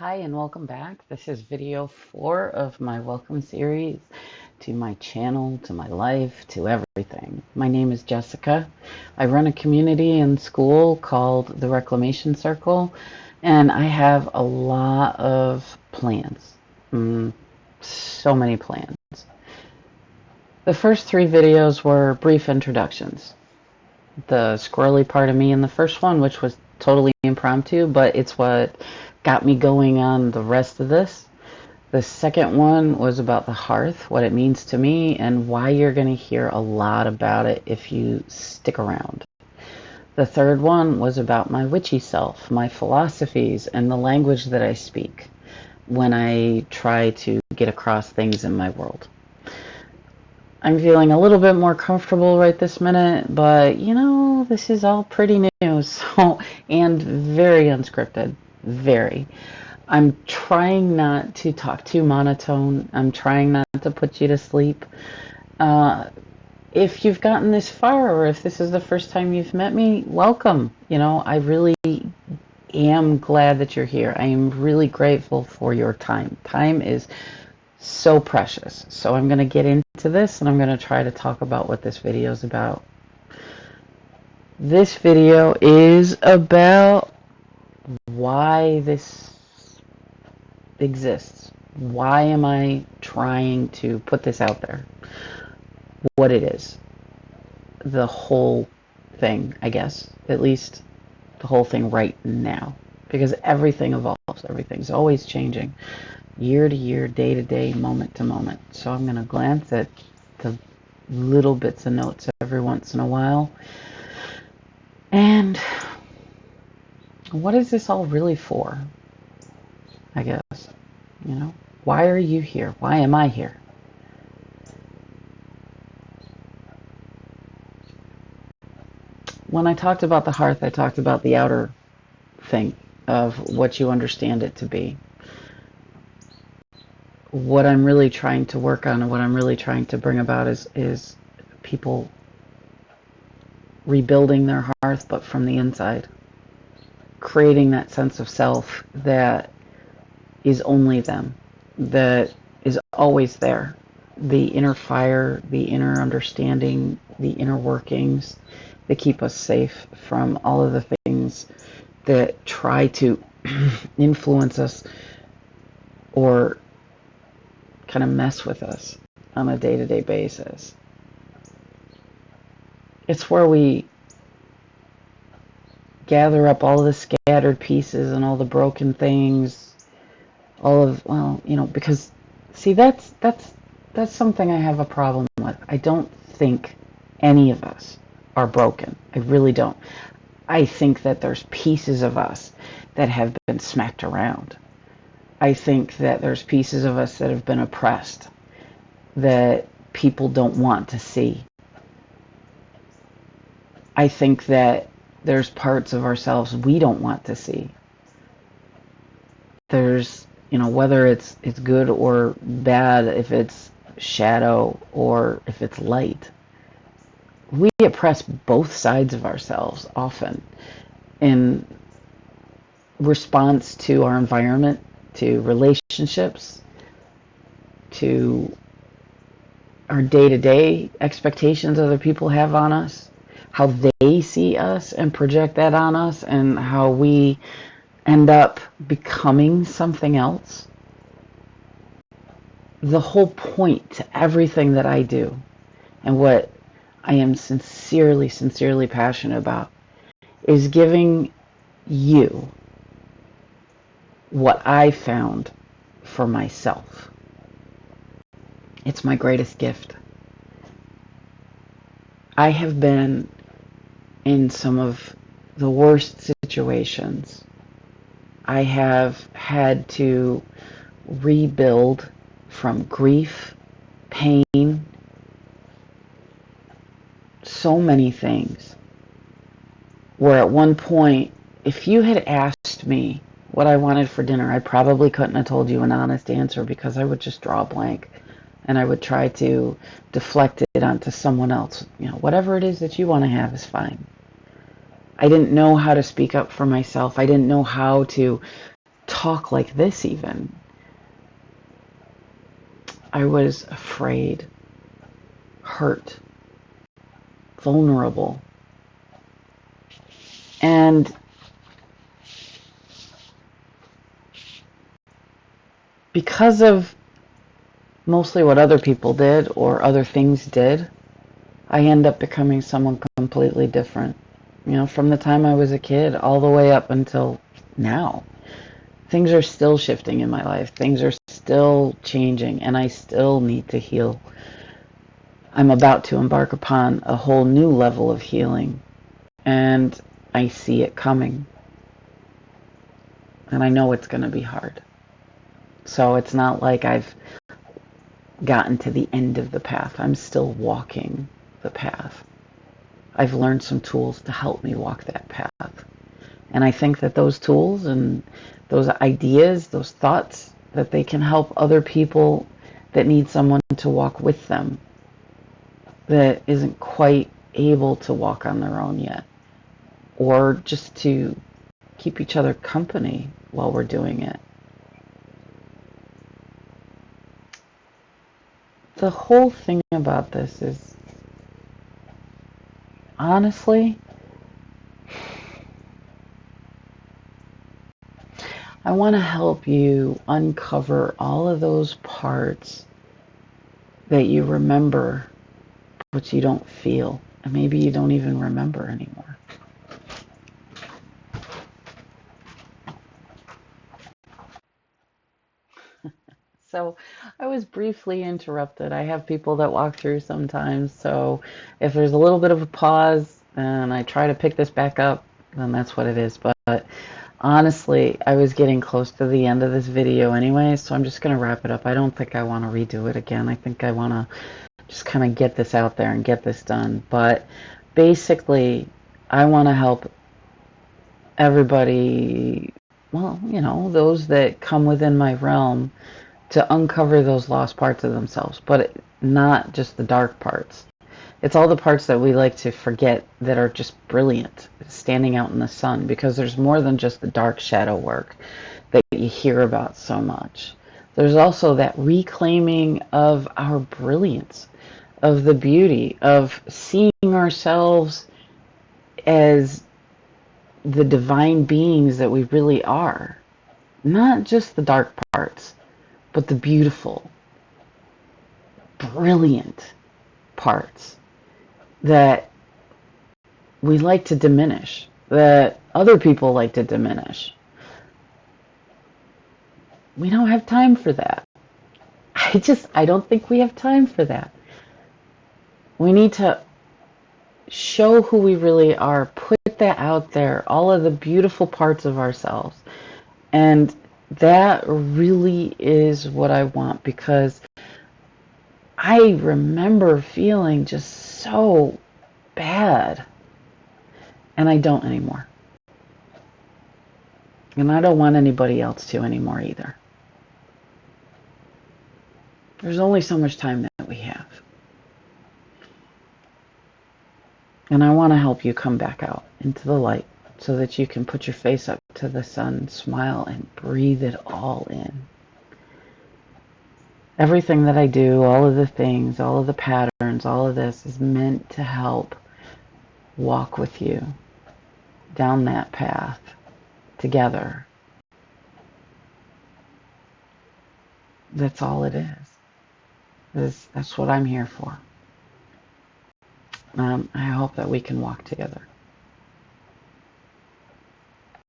Hi and welcome back. This is video 4 of my welcome series to my channel, to my life, to everything. My name is Jessica. I run a community in school called the Reclamation Circle, and I have a lot of plans. So many plans. The first 3 videos were brief introductions. The squirrely part of me in the first one, which was totally impromptu, but it's what got me going on the rest of this. The second one was about the hearth, what it means to me, and why you're going to hear a lot about it if you stick around. The third one was about my witchy self, my philosophies, and the language that I speak when I try to get across things in my world. I'm feeling a little bit more comfortable right this minute, but you know, this is all pretty new, and very unscripted, very. I'm trying not to talk too monotone. I'm trying not to put you to sleep. If you've gotten this far, or if this is the first time you've met me, welcome. You know, I really am glad that you're here. I am really grateful for your time. Time is so precious. So I'm going to get into this and I'm going to try to talk about what this video is about. This video is about why this exists. Why am I trying to put this out there? What it is. The whole thing, I guess. At least the whole thing right now. Because everything evolves. Everything's always changing. Year to year, day to day, moment to moment. So I'm going to glance at the little bits of notes every once in a while. And what is this all really for? I guess. You know, why are you here? Why am I here? When I talked about the hearth, I talked about the outer thing of what you understand it to be. What I'm really trying to work on and what I'm really trying to bring about is people rebuilding their hearth, but from the inside. Creating that sense of self that is only them, that is always there. The inner fire, the inner understanding, the inner workings that keep us safe from all of the things that try to influence us or kind of mess with us on a day-to-day basis. It's where we gather up all the scattered pieces and all the broken things, all of, well, you know, because see, that's something I have a problem with. I don't think any of us are broken. I really don't. I think that there's pieces of us that have been smacked around. I think that there's pieces of us that have been oppressed, that people don't want to see. I think that there's parts of ourselves we don't want to see. There's, you know, whether it's good or bad, if it's shadow or if it's light. We oppress both sides of ourselves often in response to our environment, to relationships, to our day-to-day expectations other people have on us, how they see us and project that on us, and how we end up becoming something else. The whole point to everything that I do and what I am sincerely, sincerely passionate about is giving you what I found for myself. It's my greatest gift. I have been in some of the worst situations. I have had to rebuild from grief, pain, so many things. Where at one point, if you had asked me what I wanted for dinner, I probably couldn't have told you an honest answer because I would just draw a blank and I would try to deflect it onto someone else. You know, whatever it is that you want to have is fine. I didn't know how to speak up for myself. I didn't know how to talk like this even. I was afraid, hurt, vulnerable. And because of mostly what other people did or other things did, I end up becoming someone completely different. You know, from the time I was a kid all the way up until now. Things are still shifting in my life. Things are still changing, and I still need to heal. I'm about to embark upon a whole new level of healing, and I see it coming. And I know it's going to be hard. So it's not like I've gotten to the end of the path. I'm still walking the path. I've learned some tools to help me walk that path. And I think that those tools and those ideas, those thoughts, that they can help other people that need someone to walk with them that isn't quite able to walk on their own yet, or just to keep each other company while we're doing it. The whole thing about this is, honestly, I want to help you uncover all of those parts that you remember, but you don't feel, and maybe you don't even remember anymore. So I was briefly interrupted. I have people that walk through sometimes, so if there's a little bit of a pause and I try to pick this back up, then that's what it is. But honestly, I was getting close to the end of this video anyway, so I'm just going to wrap it up. I don't think I want to redo it again. I think I want to just kind of get this out there and get this done. But basically, I want to help everybody, well, you know, those that come within my realm, to uncover those lost parts of themselves, but not just the dark parts. It's all the parts that we like to forget that are just brilliant, standing out in the sun, because there's more than just the dark shadow work that you hear about so much. There's also that reclaiming of our brilliance, of the beauty, of seeing ourselves as the divine beings that we really are. Not just the dark parts, but the beautiful, brilliant parts that we like to diminish, that other people like to diminish. We don't have time for that. I don't think we have time for that. We need to show who we really are, put that out there, all of the beautiful parts of ourselves. And that really is what I want, because I remember feeling just so bad, and I don't anymore. And I don't want anybody else to anymore either. There's only so much time that we have. And I want to help you come back out into the light so that you can put your face up to the sun, smile, and breathe it all in. Everything that I do, all of the things, all of the patterns, all of this is meant to help walk with you down that path together. That's all it is. That's what I'm here for. I hope that we can walk together.